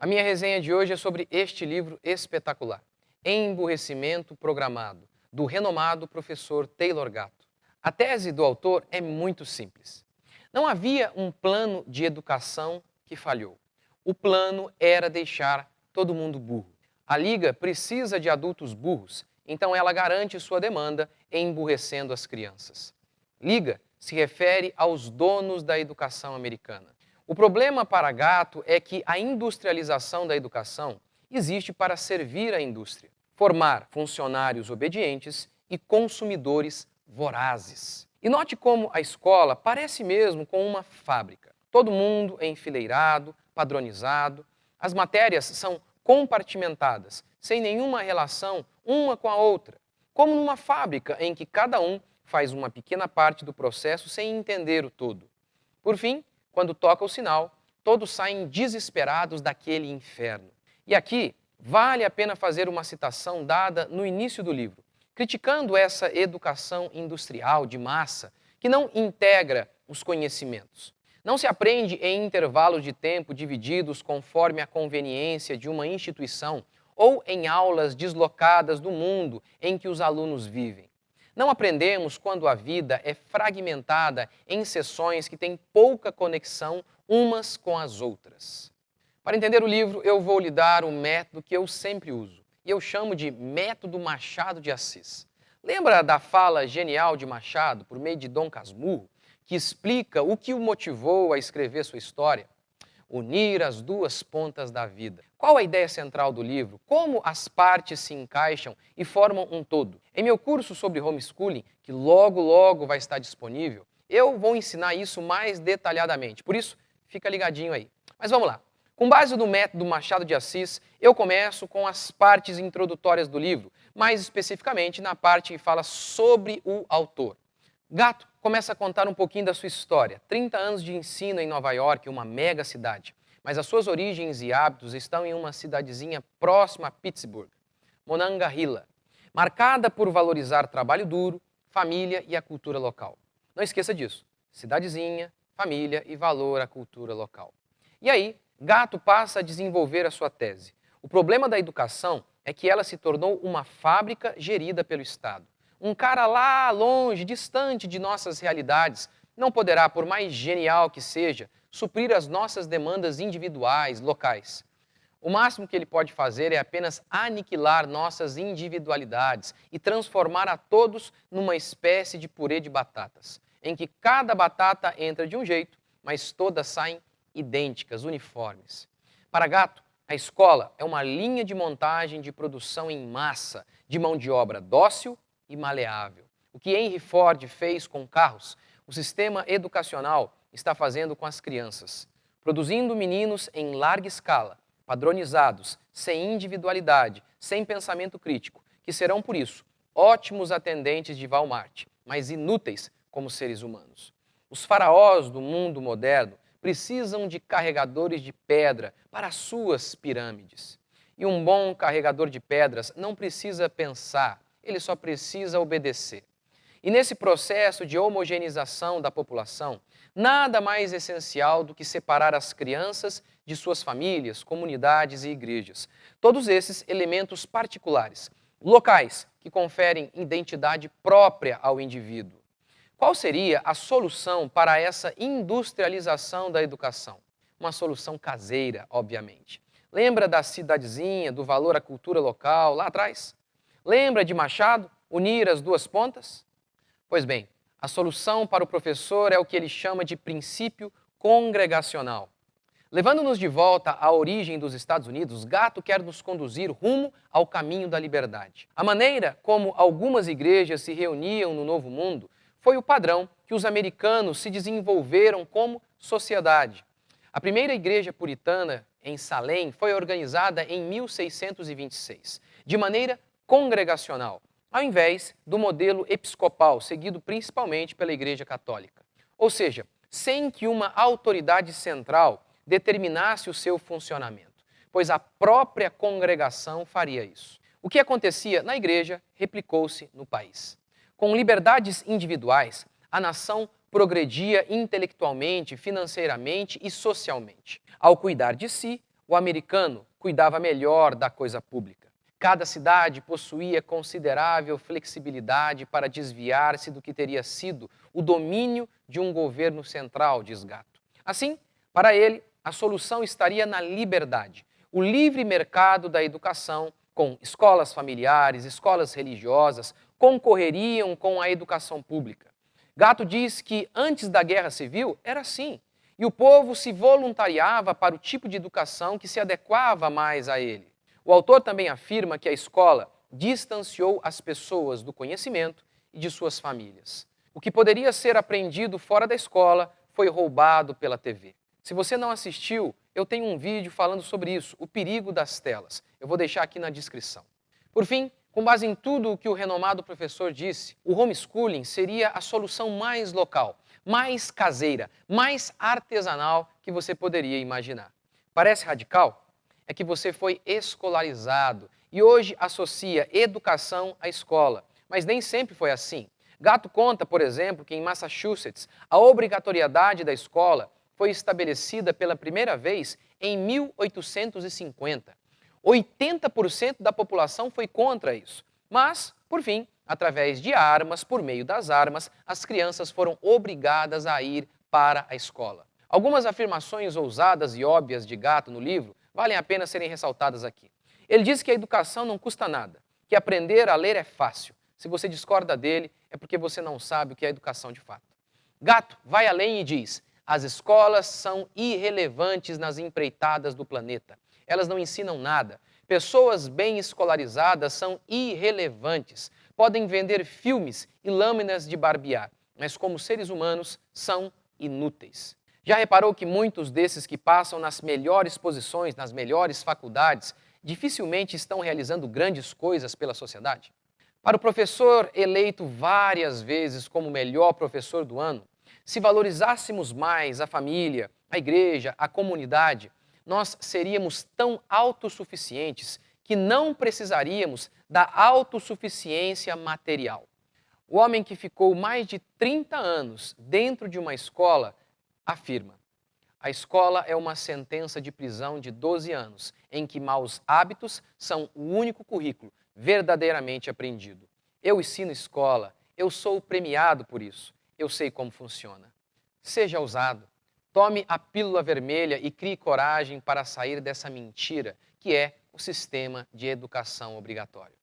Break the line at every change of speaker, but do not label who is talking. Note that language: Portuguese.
A minha resenha de hoje é sobre este livro espetacular, Emburrecimento Programado, do renomado professor Taylor Gatto. A tese do autor é muito simples. Não havia um plano de educação que falhou. O plano era deixar todo mundo burro. A Liga precisa de adultos burros, então ela garante sua demanda emburrecendo as crianças. Liga se refere aos donos da educação americana. O problema para Gatto é que a industrialização da educação existe para servir a indústria, formar funcionários obedientes e consumidores vorazes. E note como a escola parece mesmo com uma fábrica. Todo mundo enfileirado, padronizado. As matérias são compartimentadas, sem nenhuma relação uma com a outra, como numa fábrica em que cada um faz uma pequena parte do processo sem entender o todo. Por fim, quando toca o sinal, todos saem desesperados daquele inferno. E aqui, vale a pena fazer uma citação dada no início do livro, criticando essa educação industrial de massa que não integra os conhecimentos. Não se aprende em intervalos de tempo divididos conforme a conveniência de uma instituição ou em aulas deslocadas do mundo em que os alunos vivem. Não aprendemos quando a vida é fragmentada em sessões que têm pouca conexão umas com as outras. Para entender o livro, eu vou lhe dar um método que eu sempre uso, e eu chamo de método Machado de Assis. Lembra da fala genial de Machado, por meio de Dom Casmurro, que explica o que o motivou a escrever sua história? Unir as duas pontas da vida. Qual a ideia central do livro? Como as partes se encaixam e formam um todo? Em meu curso sobre homeschooling, que logo vai estar disponível, eu vou ensinar isso mais detalhadamente. Por isso, fica ligadinho aí. Mas vamos lá. Com base no método Machado de Assis, eu começo com as partes introdutórias do livro, mais especificamente na parte que fala sobre o autor. Gatto começa a contar um pouquinho da sua história. 30 anos de ensino em Nova York, uma mega cidade. Mas as suas origens e hábitos estão em uma cidadezinha próxima a Pittsburgh, Monongahela, marcada por valorizar trabalho duro, família e a cultura local. Não esqueça disso. Cidadezinha, família e valor à cultura local. E aí, Gatto passa a desenvolver a sua tese. O problema da educação é que ela se tornou uma fábrica gerida pelo Estado. Um cara lá longe, distante de nossas realidades, não poderá, por mais genial que seja, suprir as nossas demandas individuais, locais. O máximo que ele pode fazer é apenas aniquilar nossas individualidades e transformar a todos numa espécie de purê de batatas, em que cada batata entra de um jeito, mas todas saem idênticas, uniformes. Para Gatto, a escola é uma linha de montagem de produção em massa, de mão de obra dócil e maleável. O que Henry Ford fez com carros, o sistema educacional está fazendo com as crianças, produzindo meninos em larga escala, padronizados, sem individualidade, sem pensamento crítico, que serão, por isso, ótimos atendentes de Walmart, mas inúteis como seres humanos. Os faraós do mundo moderno precisam de carregadores de pedra para suas pirâmides. E um bom carregador de pedras não precisa pensar, ele só precisa obedecer. E nesse processo de homogeneização da população, nada mais essencial do que separar as crianças de suas famílias, comunidades e igrejas. Todos esses elementos particulares, locais, que conferem identidade própria ao indivíduo. Qual seria a solução para essa industrialização da educação? Uma solução caseira, obviamente. Lembra da cidadezinha, do valor à cultura local lá atrás? Lembra de Machado, unir as duas pontas? Pois bem, a solução para o professor é o que ele chama de princípio congregacional. Levando-nos de volta à origem dos Estados Unidos, Gatto quer nos conduzir rumo ao caminho da liberdade. A maneira como algumas igrejas se reuniam no Novo Mundo foi o padrão que os americanos se desenvolveram como sociedade. A primeira igreja puritana em Salem foi organizada em 1626, de maneira congregacional, ao invés do modelo episcopal, seguido principalmente pela Igreja Católica. Ou seja, sem que uma autoridade central determinasse o seu funcionamento, pois a própria congregação faria isso. O que acontecia na igreja replicou-se no país. Com liberdades individuais, a nação progredia intelectualmente, financeiramente e socialmente. Ao cuidar de si, O americano cuidava melhor da coisa pública. Cada cidade possuía considerável flexibilidade para desviar-se do que teria sido o domínio de um governo central, diz Gatto. Assim, para ele, a solução estaria na liberdade, o livre mercado da educação, com escolas familiares, escolas religiosas, concorreriam com a educação pública. Gatto diz que antes da Guerra Civil era assim, e o povo se voluntariava para o tipo de educação que se adequava mais a ele. O autor também afirma que a escola distanciou as pessoas do conhecimento e de suas famílias. O que poderia ser aprendido fora da escola foi roubado pela TV. Se você não assistiu, eu tenho um vídeo falando sobre isso, o perigo das telas. Eu vou deixar aqui na descrição. Por fim, com base em tudo o que o renomado professor disse, o homeschooling seria a solução mais local, mais caseira, mais artesanal que você poderia imaginar. Parece radical? É que você foi escolarizado e hoje associa educação à escola, mas nem sempre foi assim. Gatto conta, por exemplo, que em Massachusetts a obrigatoriedade da escola foi estabelecida pela primeira vez em 1850. 80% da população foi contra isso. Mas, por fim, através de armas, por meio das armas, as crianças foram obrigadas a ir para a escola. Algumas afirmações ousadas e óbvias de Gatto no livro valem a pena serem ressaltadas aqui. Ele diz que a educação não custa nada, que aprender a ler é fácil. Se você discorda dele, é porque você não sabe o que é educação de fato. Gatto vai além e diz: as escolas são irrelevantes nas empreitadas do planeta. Elas não ensinam nada. Pessoas bem escolarizadas são irrelevantes. Podem vender filmes e lâminas de barbear, mas como seres humanos são inúteis. Já reparou que muitos desses que passam nas melhores posições, nas melhores faculdades, dificilmente estão realizando grandes coisas pela sociedade? Para o professor eleito várias vezes como o melhor professor do ano, se valorizássemos mais a família, a igreja, a comunidade, nós seríamos tão autossuficientes que não precisaríamos da autossuficiência material. O homem que ficou mais de 30 anos dentro de uma escola afirma: a escola é uma sentença de prisão de 12 anos, em que maus hábitos são o único currículo verdadeiramente aprendido. Eu ensino escola, eu sou premiado por isso, eu sei como funciona. Seja ousado, tome a pílula vermelha e crie coragem para sair dessa mentira que é o sistema de educação obrigatório.